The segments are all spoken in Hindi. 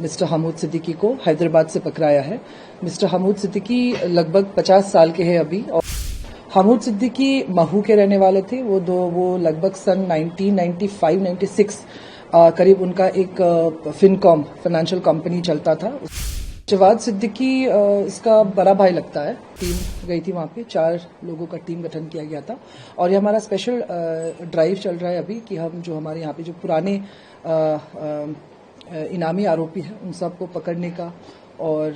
मिस्टर हमूद सिद्दीकी को हैदराबाद से पकड़ाया है। मिस्टर हमूद सिद्दीकी लगभग 50 साल के हैं अभी और हमूद सिद्दीकी महू के रहने वाले थे। वो लगभग सन 1995-96 करीब उनका एक फिनकॉम फाइनेंशियल कंपनी चलता था। जवाद सिद्दीकी इसका बड़ा भाई लगता है। टीम गई थी वहां पे, 4 लोगों का टीम गठन किया गया था और ये हमारा स्पेशल ड्राइव चल रहा है अभी कि हम जो हमारे यहाँ पे जो पुराने इनामी आरोपी हैं उन सबको पकड़ने का और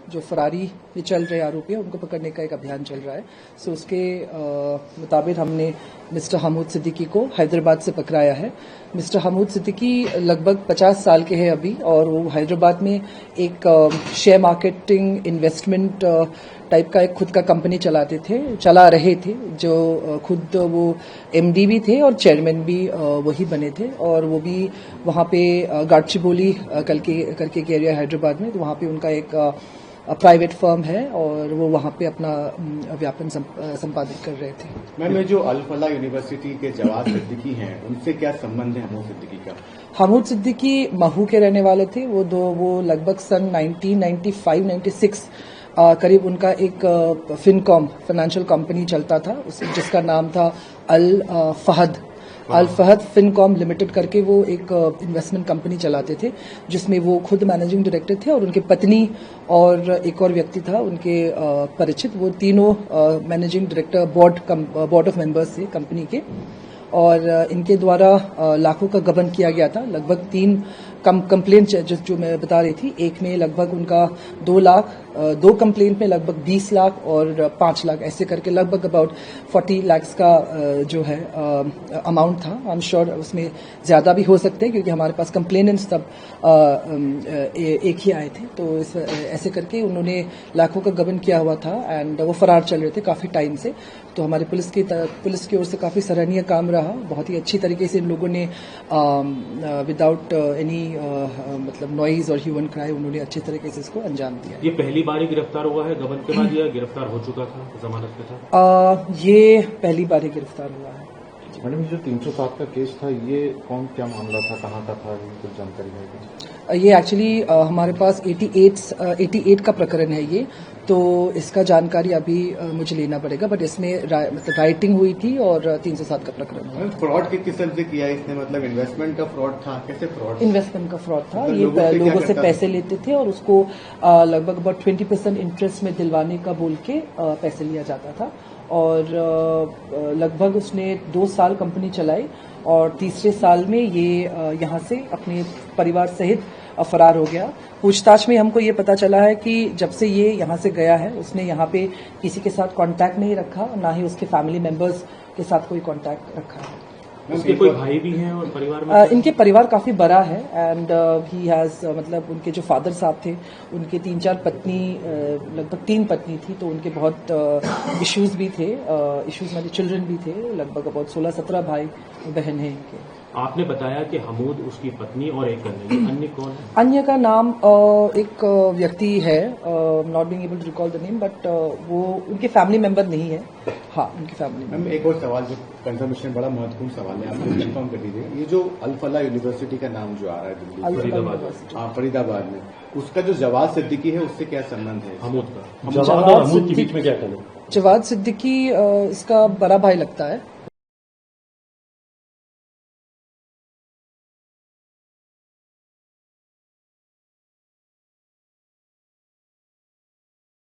जो फरारी ये चल रहे आरोपी हैं उनको पकड़ने का एक अभियान चल रहा है। सो उसके मुताबिक हमने मिस्टर हमूद सिद्दीकी को हैदराबाद से पकड़ाया है। मिस्टर हमूद सिद्दीकी लगभग 50 साल के हैं अभी और वो हैदराबाद में एक शेयर मार्केटिंग इन्वेस्टमेंट टाइप का एक खुद का कंपनी चला रहे थे, जो खुद वो एमडी भी थे और चेयरमैन भी वही बने थे और वो भी वहाँ पे गाडचिबोली करके एक एरिया हैदराबाद में, तो वहाँ पे उनका एक प्राइवेट फर्म है और वो वहाँ पे अपना व्यापन संपादित कर रहे थे। मैम, ये जो अल फलाह यूनिवर्सिटी के जवाद सिद्दीकी हैं उनसे क्या संबंध है हमूद सिद्दीकी का? हमूद सिद्दीकी महू के रहने वाले थे। वो लगभग सन 1995-96 करीब उनका एक फिनकॉम फाइनेंशियल कंपनी चलता था जिसका नाम था अल फहद फिनकॉम लिमिटेड करके। वो एक इन्वेस्टमेंट कंपनी चलाते थे जिसमें वो खुद मैनेजिंग डायरेक्टर थे और उनके पत्नी और एक और व्यक्ति था उनके परिचित। वो तीनों managing director board of members थे कंपनी के और इनके द्वारा लाखों का गबन किया गया था। लगभग 3 कंप्लेंट जो मैं बता रही थी, एक में लगभग उनका 2 लाख, 2 कंप्लेंट में लगभग 20 लाख और 5 लाख ऐसे करके लगभग अबाउट 40 लाख का जो है अमाउंट था। आई एम श्योर उसमें ज्यादा भी हो सकते हैं क्योंकि हमारे पास कंप्लेनेंट्स तब एक ही आए थे। तो ऐसे करके उन्होंने लाखों का गबन किया हुआ था एंड वो फरार चल रहे थे काफी टाइम से। तो हमारे पुलिस की ओर से काफी सराहनीय काम रहा। बहुत ही अच्छी तरीके से इन लोगों ने विदाउट एनी मतलब नॉइज और ह्यूमन क्राई उन्होंने अच्छे तरीके से इसको अंजाम दिया। ये पहली बार ही गिरफ्तार हुआ है गबन के बाद या गिरफ्तार हो चुका था, जमानत पे था? ये पहली बार ही गिरफ्तार हुआ है। मैडम, जो 307 का केस था ये क्या मामला था, कहाँ का था, कुछ जानकारी है? ये एक्चुअली हमारे पास 88 का प्रकरण है ये, तो इसका जानकारी अभी मुझे लेना पड़ेगा, बट इसमें मतलब राइटिंग हुई थी और 307 का प्रकरण है। फ्रॉड किस तरह से किया इसने? मतलब इन्वेस्टमेंट का फ्रॉड था? कैसे फ्रॉड? इन्वेस्टमेंट का फ्रॉड था। ये लोगों से पैसे लेते थे और उसको लगभग अबाउट 20% इंटरेस्ट में दिलवाने का बोल के पैसे लिया जाता था और लगभग उसने 2 साल कंपनी चलाई और तीसरे साल में ये यहाँ से अपने परिवार सहित फरार हो गया। पूछताछ में हमको ये पता चला है कि जब से ये यहाँ से गया है उसने यहाँ पे किसी के साथ कांटेक्ट नहीं रखा, ना ही उसके फैमिली मेंबर्स के साथ कोई कांटेक्ट रखा है। उसके कोई भाई भी हैं और परिवार में? इनके परिवार काफी बड़ा है एंड ही हैज मतलब उनके जो फादर साहब थे उनके 3-4 पत्नी, लगभग 3 पत्नी थी, तो उनके बहुत इश्यूज भी थे, इश्यूज मतलब चिल्ड्रन भी थे। लगभग अबाउट 16-17 भाई बहन हैं इनके। आपने बताया कि हमूद, उसकी पत्नी और एक अन्य कौन है? अन्य का नाम एक व्यक्ति है, not being able to recall the name, but वो उनके फैमिली मेंबर नहीं है। हाँ, उनकी फैमिली मैम, एक और सवाल जो कंफर्मेशन बड़ा महत्वपूर्ण सवाल है, आप कंफर्म कर दीजिए। ये जो अल फलाह यूनिवर्सिटी का नाम जो आ रहा है दिल्ली फरीदाबाद में, उसका जो जवाद सिद्दीकी है उससे क्या संबंध है हमूद का? जवाद और हमूद के बीच में क्या करें? जवाद सिद्दीकी इसका बड़ा भाई लगता है।